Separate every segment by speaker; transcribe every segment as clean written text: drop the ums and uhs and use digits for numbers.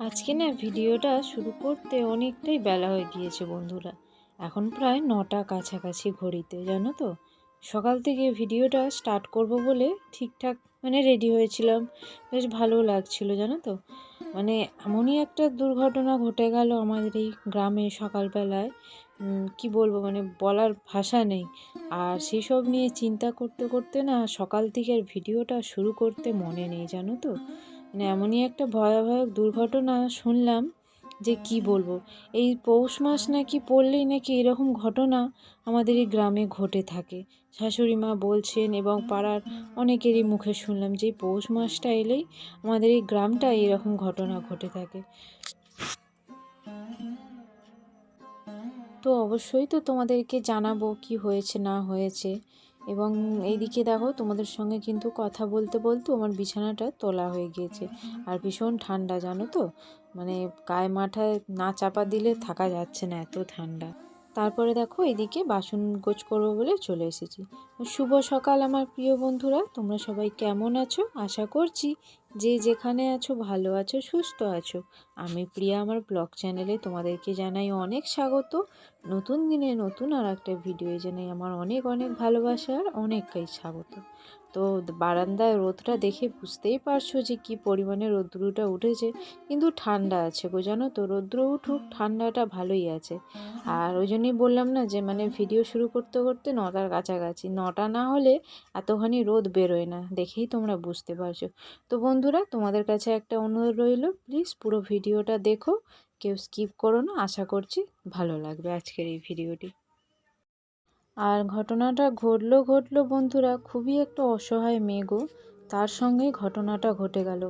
Speaker 1: আজকে না ভিডিওটা শুরু করতে অনেকটাই বেলা হয়ে গিয়েছে বন্ধুরা। এখন প্রায় 9টা কাছাকাছি ঘড়িতে, জানো তো। সকাল থেকে ভিডিওটা স্টার্ট করব বলে ঠিকঠাক রেডি হয়েছিলাম, বেশ ভালো লাগছিল, জানো তো। এমনই একটা দুর্ঘটনা ঘটে গেল আমাদের এই গ্রামে সকালবেলায়। কি বলবো, বলার ভাষা নেই। আর সেই সব নিয়ে চিন্তা করতে করতে না সকাল থেকে আর ভিডিওটা শুরু করতে মনে নেই, জানো তো। এমনই একটা ভয়াবহ দুর্ঘটনা শুনলাম যে কি বলবো। এই পৌষ মাস নাকি পড়লেই নাকি এরকম ঘটনা আমাদের এই গ্রামে ঘটে থাকে। শাশুড়ি মা বলছেন এবং পাড়ার অনেকেরই মুখে শুনলাম যে পৌষ মাসটা এলেই আমাদের এই গ্রামটা এরকম ঘটনা ঘটে থাকে। তো অবশ্যই তো তোমাদেরকে জানাবো কি হয়েছে না হয়েছে। এবং এইদিকে দেখো, তোমাদের সঙ্গে কিন্তু কথা বলতে বলতে আমার বিছানাটা তোলা হয়ে গিয়েছে। আর ভীষণ ঠান্ডা, জানো তো। গায়ে মাথায় না চাপা দিলে থাকা যাচ্ছে না, এত ঠান্ডা। তারপরে দেখো, এদিকে বাসন গোছ করবো বলে চলে এসেছি। শুভ সকাল আমার প্রিয় বন্ধুরা, তোমরা সবাই কেমন আছো? আশা করছি যে যেখানে আছো ভালো আছো, সুস্থ আছো। আমি প্রিয়া, আমার ব্লগ চ্যানেলে তোমাদেরকে জানাই অনেক স্বাগত। নতুন দিনে নতুন আর একটা ভিডিও জানাই আমার অনেক অনেক ভালোবাসা আর অনেকটাই স্বাগত। তো বারান্দায় রোদটা দেখে বুঝতেই পারছো যে কি পরিমাণে রৌদ্রটা উঠেছে। কিন্তু ঠান্ডা আছে গো, জানো তো। রৌদ্র উঠুক, ঠান্ডাটা ভালোই আছে। আর ওই জন্যই বললাম না যে ভিডিও শুরু করতে করতে 9টার কাছাকাছি। 9টা না হলে এতখানি রোদ বেরোয় না, দেখেই তোমরা বুঝতে পারছো। তো বন্ধুরা, তোমাদের কাছে একটা অনুরোধ রইল, প্লিজ পুরো ভিডিওটা দেখো, কেউ স্কিপ করো না। আশা করছি ভালো লাগবে আজকের এই ভিডিওটি। আর ঘটনাটা ঘটলো বন্ধুরা, খুবই একটা অসহায় মেয়ে গো। তার সঙ্গেই ঘটনাটা ঘটে গেল।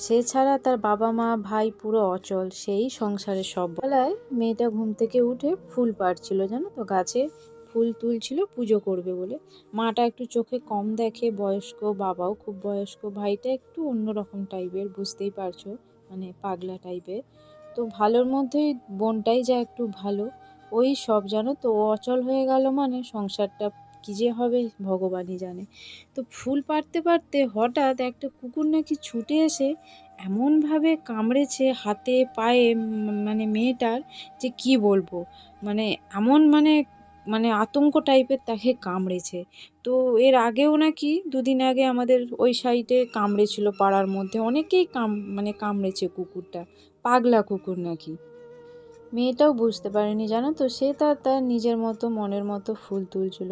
Speaker 1: সে ছাড়া তার বাবা মা ভাই পুরো অচল, সেই সংসারে সব। বেলায় মেয়েটা ঘুম থেকে উঠে ফুল পাড়ছিল, জানো তো। গাছে ফুল তুলছিল পুজো করবে বলে। মাটা একটু চোখে কম দেখে, বয়স্ক, বাবাও খুব বয়স্ক, ভাইটা একটু অন্যরকম টাইপের, বুঝতেই পারছো, পাগলা টাইপের। তো ভালোর মধ্যেই বোনটাই যা একটু ভালো। ওই সব, জানো তো। ও অচল হয়ে গেল, সংসারটা কী যে হবে ভগবানই জানে। তো ফুল পাড়তে পাড়তে হঠাৎ একটা কুকুর নাকি ছুটে এসে এমনভাবে কামড়েছে হাতে পায়ে, মেয়েটার, যে কি বলবো। মানে এমন আতঙ্ক টাইপের তাকে কামড়েছে। তো এর আগেও নাকি 2 দিন আগে আমাদের ওই সাইডে কামড়েছিল, পাড়ার মধ্যে অনেকেই কামড়েছে কুকুরটা। পাগলা কুকুর নাকি। মেয়েটাও বুঝতে পারেনি, জানো তো। সে তার নিজের মতো মনের মতো ফুল তুলছিল,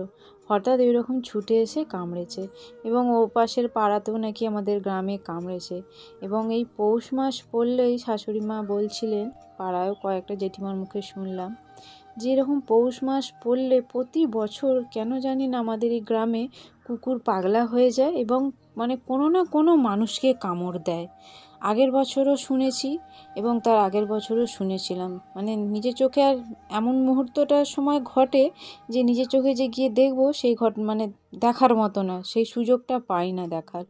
Speaker 1: হঠাৎ এরকম ছুটে এসে কামড়েছে। এবং ও পাশের পাড়াতেও নাকি আমাদের গ্রামে কামড়েছে। এবং এই পৌষ মাস পড়লেই শাশুড়ি মা বলছিলেন, পাড়ায়ও কয়েকটা জেঠিমার মুখে শুনলাম, যে এরকম পৌষ মাস পড়লে প্রতি বছর কেন জানি না আমাদের এই গ্রামে কুকুর পাগলা হয়ে যায় এবং কোনো না কোনো মানুষকে কামড় দেয়। আগের বছরও শুনেছি এবং তার আগের বছরও শুনেছিলাম। নিজের চোখে আর এমন মুহূর্তটার সময় ঘটে যে নিজের চোখে যে গিয়ে দেখবো সেই দেখার মতো না, সেই সুযোগটা পাই না দেখার।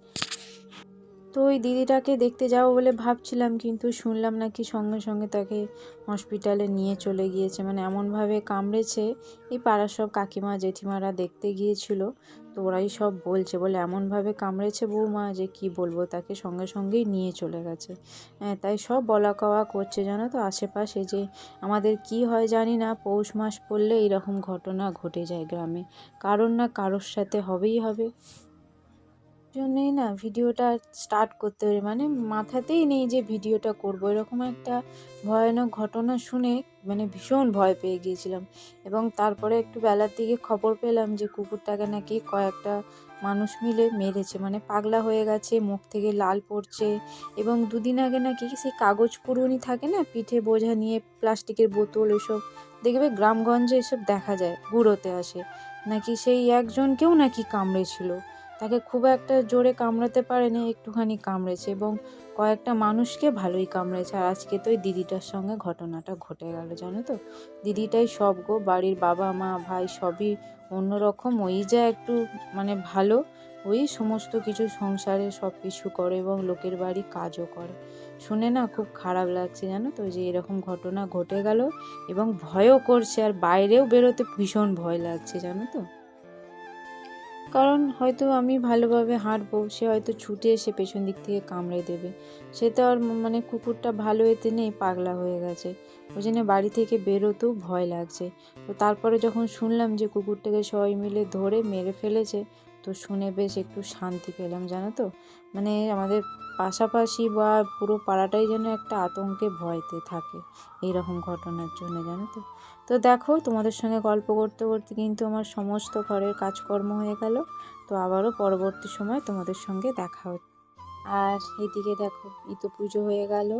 Speaker 1: তো ওই দিদিটাকে দেখতে যাবো বলে ভাবছিলাম, কিন্তু শুনলাম নাকি সঙ্গে সঙ্গে তাকে হসপিটালে নিয়ে চলে গিয়েছে। এমনভাবে কামড়েছে। এই পাড়ার সব কাকিমা জেঠিমারা দেখতে গিয়েছিল, তো ওরাই সব বলে এমনভাবে কামড়েছে বৌমা যে কি বলবো, তাকে সঙ্গে সঙ্গেই নিয়ে চলে গেছে। হ্যাঁ, তাই সব বলা কওয়া করছে, জানো তো, আশেপাশে যে আমাদের কি হয় জানি না, পৌষ মাস পড়লে এরকম ঘটনা ঘটে যায় গ্রামে। কারোর না কারোর সাথে হবেই হবে। জন্যই না ভিডিওটা স্টার্ট করতে পারি, মাথাতেই নেই যে ভিডিওটা করব। এরকম একটা ভয়ানক ঘটনা শুনে ভীষণ ভয় পেয়ে গিয়েছিলাম। এবং তারপরে একটু বেলার দিকে খবর পেলাম যে কুকুরটাকে নাকি কয়েকটা মানুষ মিলে মেরেছে, পাগলা হয়ে গেছে, মুখ থেকে লাল পড়ছে। এবং 2 দিন আগে নাকি সেই কাগজ কুড়ুনি থাকে না, পিঠে বোঝা নিয়ে প্লাস্টিকের বোতল, এসব দেখবে গ্রামগঞ্জে এসব দেখা যায়, গুঁড়োতে আসে নাকি, সেই একজনকেও নাকি কামড়েছিল। তাকে খুব একটা জোরে কামড়াতে পারেনি, একটুখানি কামড়েছে এবং কয়েকটা মানুষকে ভালোই কামড়েছে। আর আজকে তো ওই দিদিটার সঙ্গে ঘটনাটা ঘটে গেল, জানো তো। দিদিটাই সব গো, বাড়ির বাবা মা ভাই সবই অন্যরকম। ওই যা একটু ভালো, ওই সমস্ত কিছু সংসারে সব কিছু করে এবং লোকের বাড়ি কাজও করে। শুনে না খুব খারাপ লাগছে, জানো তো, যে এরকম ঘটনা ঘটে গেল। এবং ভয়ও করছে, আর বাইরেও বেরোতে ভীষণ ভয় লাগছে, জানো তো। কারণ হয়তো আমি ভালোভাবে হাঁটবো, সে হয়তো ছুটে এসে পেছন দিক থেকে কামড়ে দেবে। সে তো আর মানে কুকুরটা ভালো এতে নেই, পাগলা হয়ে গেছে। ওই জন্য বাড়ি থেকে বেরোতেও ভয় লাগছে। তো তারপরে যখন শুনলাম যে কুকুরটাকে সবাই মিলে ধরে মেরে ফেলেছে, তো শুনে বেশ একটু শান্তি পেলাম, জানো তো। মানে আমাদের পাশাপাশি বা পুরো পাড়াটাই যেন একটা আতঙ্কে ভয়তে থাকে এইরকম ঘটনার জন্য, জানো তো। তো দেখো, তোমাদের সঙ্গে গল্প করতে করতে কিন্তু আমার সমস্ত ঘরের কাজকর্ম হয়ে গেল। তো আবারও পরবর্তী সময় তোমাদের সঙ্গে দেখা হচ্ছে। আর এদিকে দেখো, ইতো পুজো হয়ে গেল।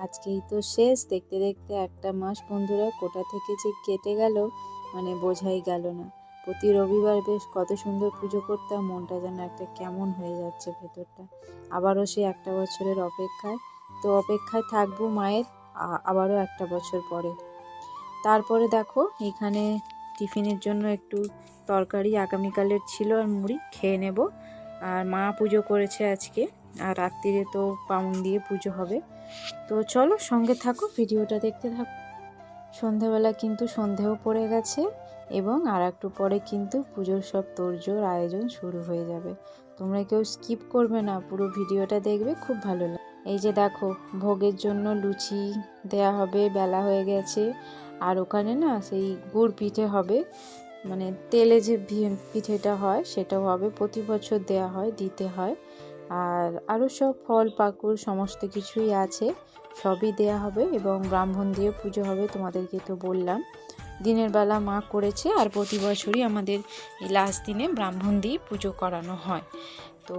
Speaker 1: আজকে ইতো শেষ। দেখতে দেখতে একটা মাস বন্ধুরা কোথা থেকে যে কেটে গেল মানে বোঝাই গেল না। প্রতি রবিবার বেশ কত সুন্দর পুজো করতাম, মনটা যেন একটা কেমন হয়ে যাচ্ছে ভেতরটা। আবারও সে একটা বছরের অপেক্ষায়। তো অপেক্ষায় থাকবো মায়ের আবারও একটা বছর পরে। তারপরে দেখো, এখানে টিফিনের জন্য একটু তরকারি আগামীকালের ছিল আর মুড়ি খেয়ে নেব। আর মা পুজো করেছে আজকে, আর রাত্রিরে তো পাউন দিয়ে পুজো হবে। তো চলো সঙ্গে থাকো, ভিডিওটা দেখতে থাকো। সন্ধেবেলা কিন্তু সন্ধেও পড়ে গেছে, এবং আর একটু পরে কিন্তু পুজোর সব তোড়জোড় আয়োজন শুরু হয়ে যাবে। তোমরা কেউ স্কিপ করবে না, পুরো ভিডিওটা দেখবে, খুব ভালো লাগে। এই যে দেখো, ভোগের জন্য লুচি দেয়া হবে, বেলা হয়ে গেছে। আর ওখানে না সেই গুড় পিঠে হবে, মানে তেলে যে পিঠেটা হয় সেটাও হবে, প্রতি বছর দেয়া হয়, দিতে হয়। আর আরও সব ফল পাকুড় সমস্ত কিছুই আছে, সবই দেয়া হবে। এবং ব্রাহ্মণ দিয়ে পুজো হবে, তোমাদেরকে তো বললাম। দিনের বেলা মা করেছে, আর প্রতি বছরই আমাদের এই লাস্ট দিনে ব্রাহ্মণ দিয়ে পুজো করানো হয়। তো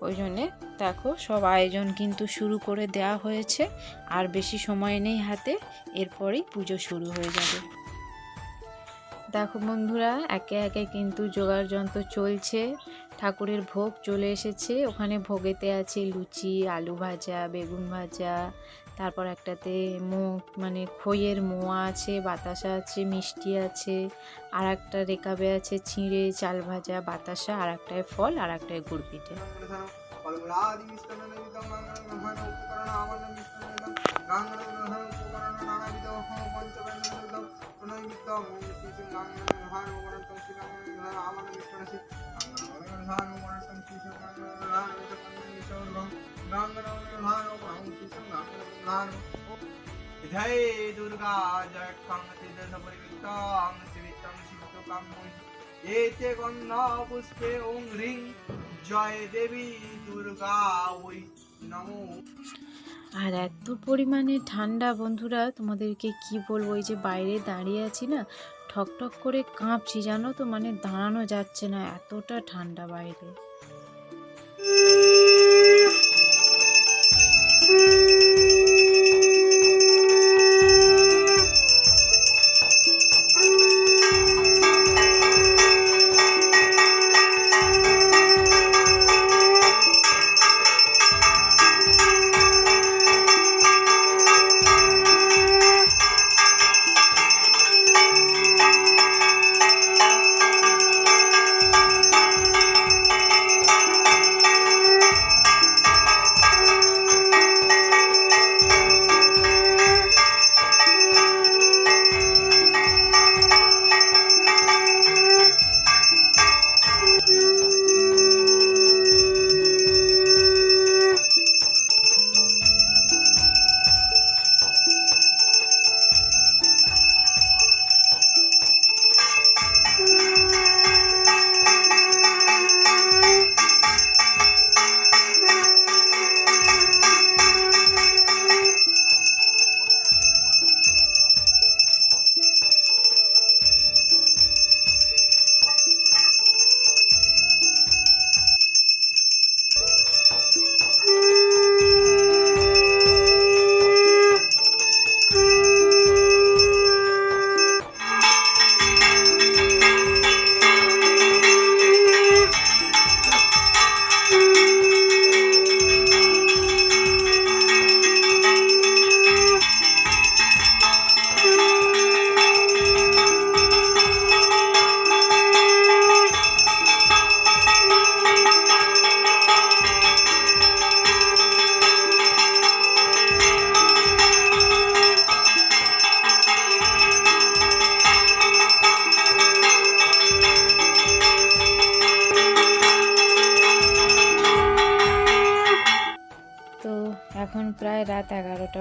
Speaker 1: ওই জন্যে দেখো, সব আয়োজন কিন্তু শুরু করে দেওয়া হয়েছে। আর বেশি সময় নেই হাতে, এরপরেই পুজো শুরু হয়ে যাবে। দেখো বন্ধুরা, একে একে কিন্তু জোগাড় যন্ত্র চলছে। ঠাকুরের ভোগ চলে এসেছে। ওখানে ভোগেতে আছে লুচি, আলু ভাজা, বেগুন ভাজা, তারপর একটাতে মানে খইয়ের মোয়া আছে, বাতাসা আছে, মিষ্টি আছে, আর একটা রেকাবে আছে চিঁড়ে, চাল ভাজা, বাতাসা, আর একটায় ফল, আর একটায় গুড় পিঠে।
Speaker 2: जय दुर्गा जय परिवृत्तां शिवितं शिवकामोहि एते गन्धा पुष्पे ओं ह्रीं जय देवी दुर्गा वै नमो।
Speaker 1: আর এত পরিমাণে ঠান্ডা বন্ধুরা, তোমাদেরকে কি বলবো, এই যে বাইরে দাঁড়িয়ে আছি না, ঠক ঠক করে কাঁপছি, জানো তো। মানে দাঁড়ানো যাচ্ছে না, এতটা ঠান্ডা বাইরে।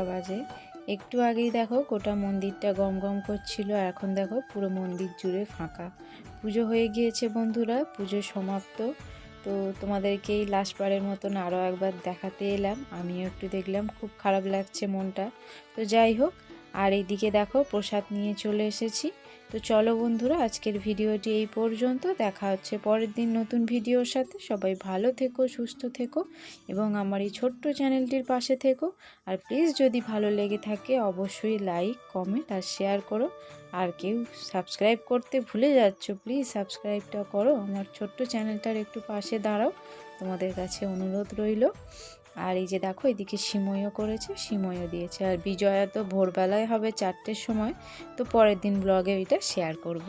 Speaker 1: বাজে। একটু আগেই দেখো গোটা মন্দিরটা গম গম করছিল, আর এখন দেখো পুরো মন্দির জুড়ে ফাঁকা। পুজো হয়ে গিয়েছে বন্ধুরা, পুজো সমাপ্ত। তো তোমাদেরকে এই লাস্টবারের মতন আরও একবার দেখাতে এলাম। আমিও একটু দেখলাম, খুব খারাপ লাগছে মনটা। তো যাই হোক, আর এইদিকে দেখো প্রসাদ নিয়ে চলে এসেছি। তো চলো বন্ধুরা, আজকের ভিডিওটি এই পর্যন্ত। দেখা হচ্ছে পরের দিন নতুন ভিডিওর সাথে। সবাই ভালো থেকো, সুস্থ থেকো এবং আমার এই ছোট্ট চ্যানেলটির পাশে থেকো। আর প্লিজ যদি ভালো লেগে থাকে অবশ্যই লাইক, কমেন্ট আর শেয়ার করো। আর কেউ সাবস্ক্রাইব করতে ভুলে যাচ্ছ, প্লিজ সাবস্ক্রাইবটা করো। আমার ছোট্ট চ্যানেলটার একটু পাশে দাঁড়াও, তোমাদের কাছে অনুরোধ রইল। আর এই যে দেখো এদিকে সিমইও করেছে, সিমইও দিয়েছে। আর বিজয়া তো ভোরবেলায় হবে 4টের সময়। তো পরের দিন ব্লগে এটা শেয়ার করব।